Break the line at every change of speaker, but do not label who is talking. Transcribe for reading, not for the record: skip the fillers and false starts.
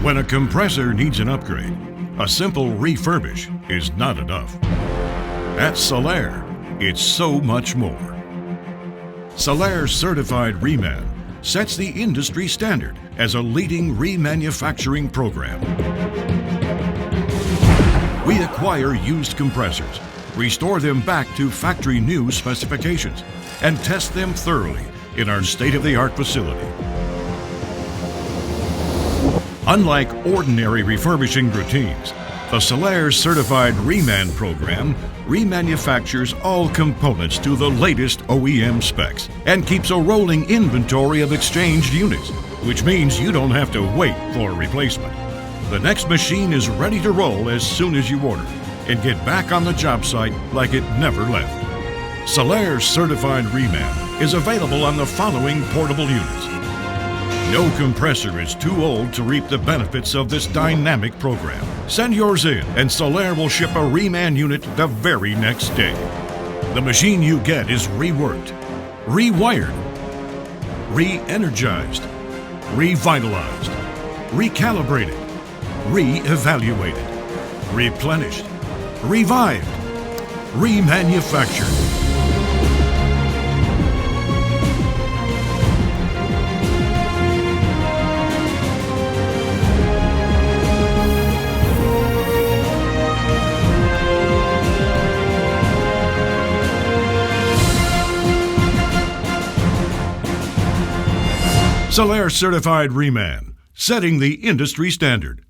When a compressor needs an upgrade, a simple refurbish is not enough. At Sullair, it's so much more. Sullair Certified REMAN sets the industry standard as a leading remanufacturing program. We acquire used compressors, restore them back to factory new specifications, and test them thoroughly in our state-of-the-art facility. Unlike ordinary refurbishing routines, the Sullair Certified REMAN program remanufactures all components to the latest OEM specs and keeps a rolling inventory of exchanged units, which means you don't have to wait for a replacement. The next machine is ready to roll as soon as you order and get back on the job site like it never left. Sullair Certified REMAN is available on the following portable units. No compressor is too old to reap the benefits of this dynamic program. Send yours in and Sullair will ship a REMAN unit the very next day. The machine you get is reworked, rewired, re-energized, revitalized, recalibrated, re-evaluated, replenished, revived, remanufactured. Sullair Certified REMAN, setting the industry standard.